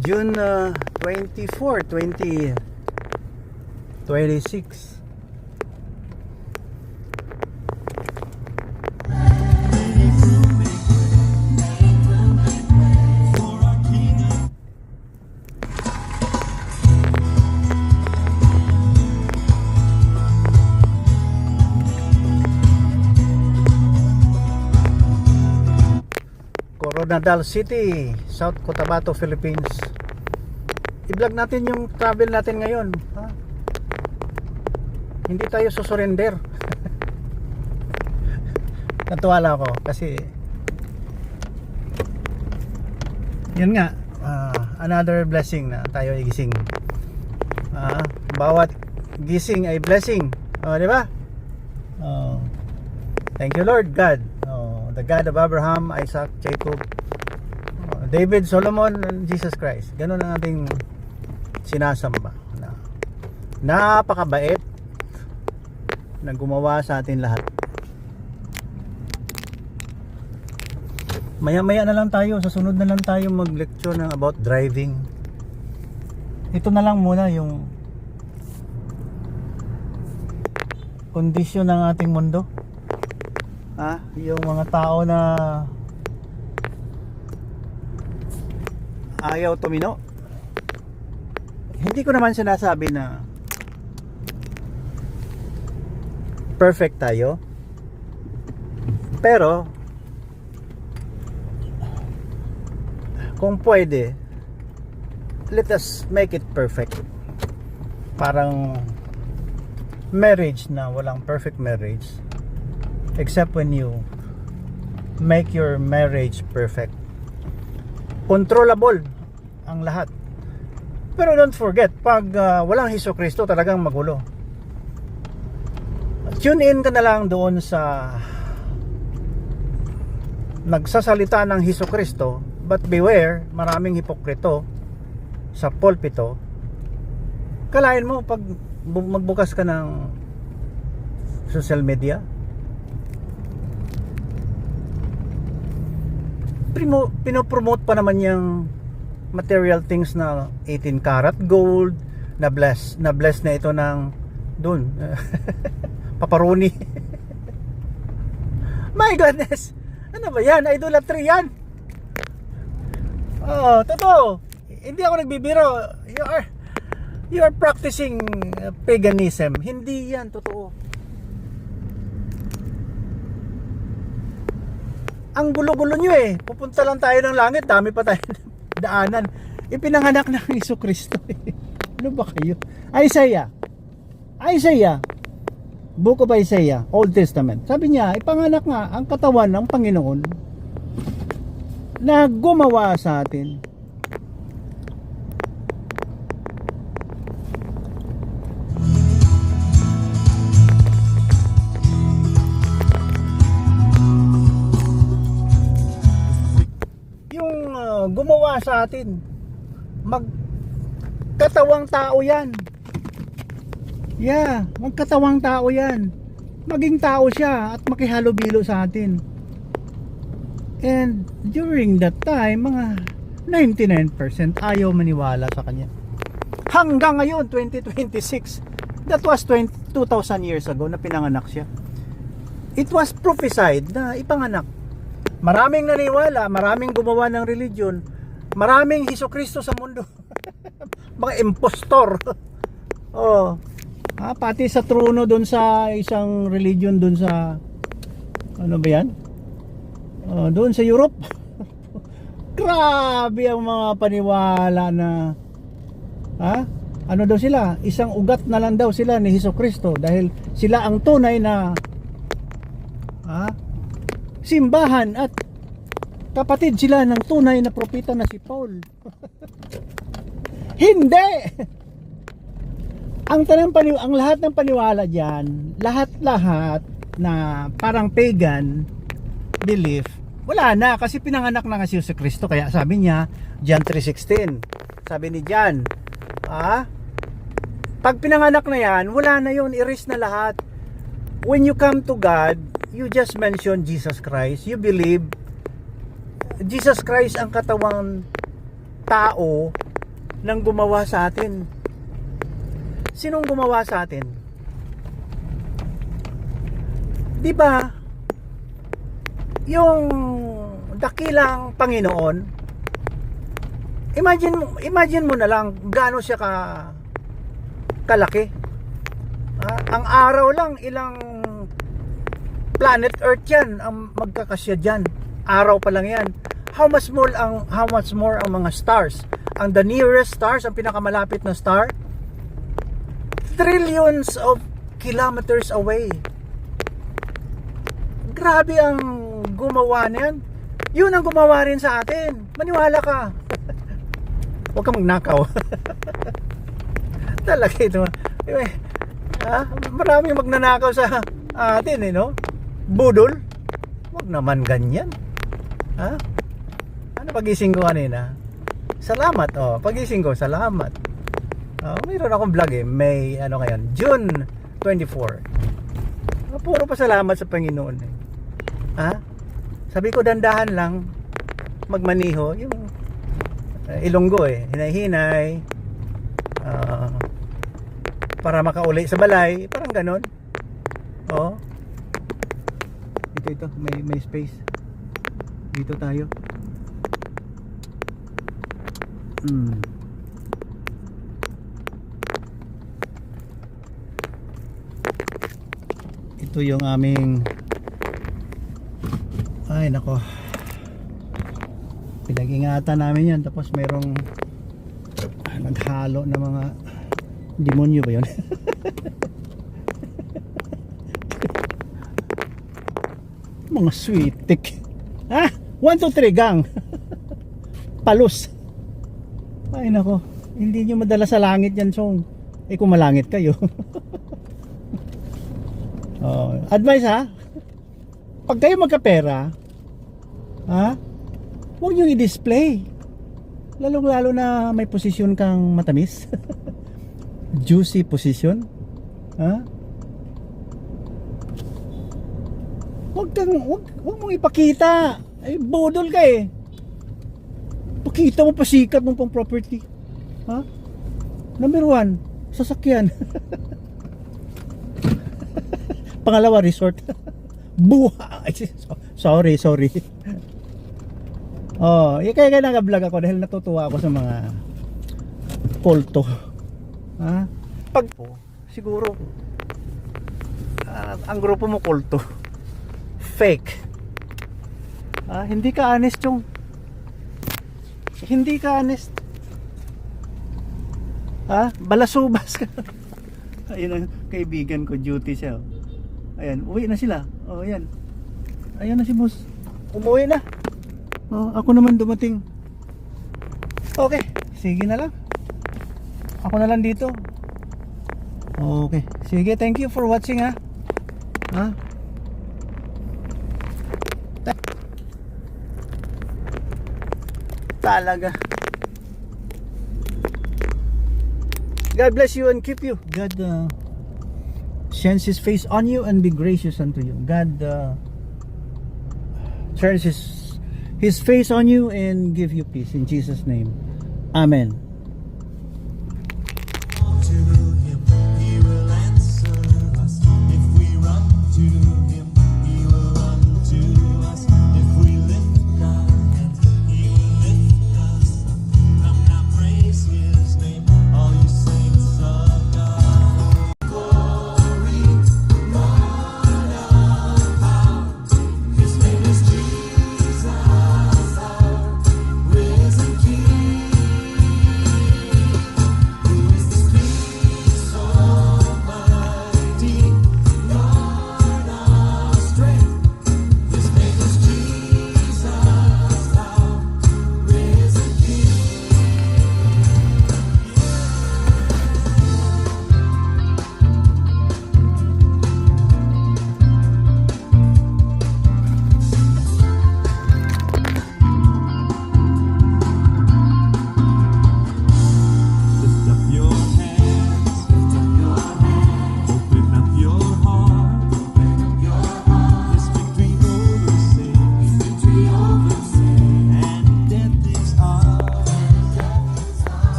June 24, 2026. Coronadal City, South Cotabato, Philippines. I-vlog natin yung travel natin ngayon, ha? Hindi tayo susurrender. Natuwala ako kasi yun nga, another blessing na tayo ay gising. Bawat gising ay blessing, di ba? Thank you Lord God, the God of Abraham, Isaac, Jacob, David, Solomon, and Jesus Christ. Ganun ang ating sinasamba na napakabait na gumawa sa atin lahat. Maya-maya na lang tayo, sa sunod na lang tayo mag-lecture ng about driving. Ito na lang muna yung kondisyon ng ating mundo. Yung mga tao na ayaw tumino. Hindi ko naman sinasabi na perfect tayo, pero kung pwede, let us make it perfect. Parang marriage na walang perfect marriage, except when you make your marriage perfect. Controllable ang lahat. Pero don't forget, pag walang Hesukristo, talagang magulo. Tune in ka na lang doon sa nagsasalita ng Hesukristo, but beware, maraming hipokrito sa pulpito. Kalain mo pag magbukas ka ng social media, pinopromote pa naman yung material things na 18 karat gold, na bless na ito ng doon paparoni. My goodness, ano ba yan? Idolatry yan. Totoo, hindi ako nagbibiro. You are practicing paganism. Hindi yan totoo. Ang gulo-gulo nyo eh. Pupunta lang tayo ng langit, dami pa tayo daanan. Ipinanganak ng Hesukristo eh. Ano ba kayo? Isaiah, Book of Isaiah, Old Testament. Sabi niya, ipanganak nga ang katawan ng Panginoon na gumawa sa atin. Gumawa sa atin, magkatawang tao yan. Magkatawang tao yan. Maging tao siya at makihalubilo sa atin. And during that time, mga 99% ayaw maniwala sa kanya. Hanggang ngayon, 2026, that was 2,000 years ago na pinanganak siya. It was prophesied na ipanganak. Maraming naniwala, maraming gumawa ng religion, maraming Hesukristo sa mundo. Mga impostor. Pati sa trono doon sa isang religion doon sa ano ba yan? Doon sa Europe. Grabe ang mga paniwala na ano daw sila? Isang ugat na lang daw sila ni Hesukristo dahil sila ang tunay na simbahan at kapatid sila ng tunay na propeta na si Paul. Hindi. Ang lahat ng paniwala diyan, lahat na parang pagan belief, wala na kasi pinanganak na si Kristo. Kaya sabi niya, John 3:16. Sabi ni John, pag pinanganak na yan, wala na yun, erase na lahat. When you come to God, you just mention Jesus Christ. You believe Jesus Christ ang katawang tao ng gumawa sa atin. Sinong gumawa sa atin? Di ba? Yung dakilang Panginoon, imagine mo na lang gaano siya kalaki. Ang araw lang, ilang planet Earth yan ang magkakasya dyan. Araw pa lang yan. How much more ang mga stars? Ang the nearest stars, ang pinakamalapit na star, trillions of kilometers away. Grabe ang gumawa niyan. Yun ang gumawa rin sa atin. Maniwala ka. Huwag kang magnakaw. Talaga ito. Maraming magnanakaw sa atin, no? Budol. Huwag naman ganyan. Ano pagising ko kanina? Salamat, pagising ko, salamat. Mayroon akong vlog May, ngayon, June 24. Puro pasalamat sa Panginoon Sabi ko, dandahan lang magmaniho. Yung Ilonggo hinay-hinay, para makauli sa balay, parang ganon. Ito may space dito tayo. Ito yung aming, ay nako, pinag-ingatan namin yan. Tapos merong naghalo na mga demonyo ba yun? Mga sweetik. 1, 2, 3 gang. Palos. Ay nako, hindi nyo madala sa langit yan, song. Kung malangit kayo. Advice pag kayo magkapera, huwag nyo i-display. Lalo na may posisyon kang matamis. Juicy position. Huwag mong ipakita. Ay, bodol ka Pakita mo, pasikat mo pang property. Number 1, sasakyan. Pangalawa, resort. Buhay. Sorry. Kaya nag-vlog ako dahil natutuwa ako sa mga kulto. Pag siguro ang grupo mo kulto, fake. Hindi ka honest yung. Hindi ka honest. Balasubas ka. Ayun ang kaibigan ko, duty siya. Ayan, uwi na sila. Ayan. Ayan na si boss. Umuwi na. Ako naman dumating. Okay, sige na lang. Ako na lang dito. Okay, sige, thank you for watching Talaga. God bless you and keep you. God shines His face on you and be gracious unto you. God turns His face on you and give you peace. In Jesus' name. Amen.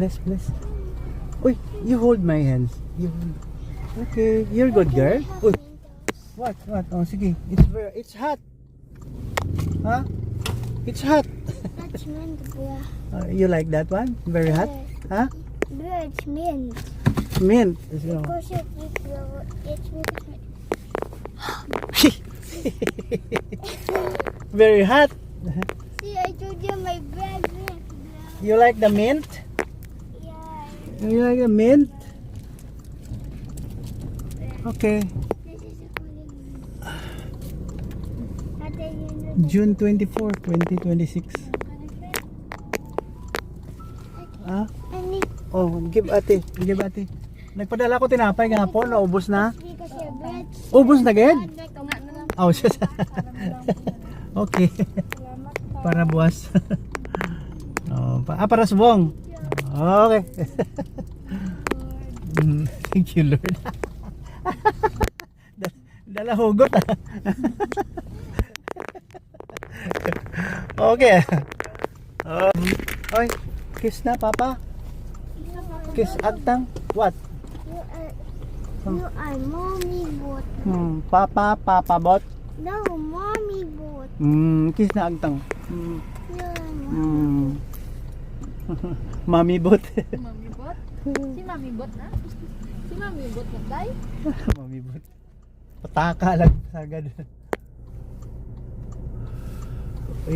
Bless, bless. Uy, you hold my hands. You hold. Okay, you're good girl. Uy, what? Oh, sige. It's hot. Huh? It's hot. That's mint, bro. You like that one? Very hot? Huh? Bro, it's mint. Mint. So, Because it's very hot. See, I told you my bread mint, bro. You like the mint? Yeah. You like the mint? Okay. This is a calling mint. Ate, you know June 24, 2026. Ah? Ani, Oh, give ate. Give ate. Nagpadala ko tinapay ngapon, naubos na. because your bread. Ubos na gid? Tama na lang. Oh, siya. Okay. Salamat pa. Para buwas. Para subong. Okay. Thank you, Lord. Dala hugot. Okay. Oy, kiss na, Papa. Kiss agtang. What? You are mommy boat. Papa, Papa bot. No, mommy boat. Kiss na agtang. Yeah. Mami bot. Mami bot? Si Mami bot na? Si Mami bot na tay? Mami bot. Pataka lang sagad.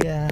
Yeah.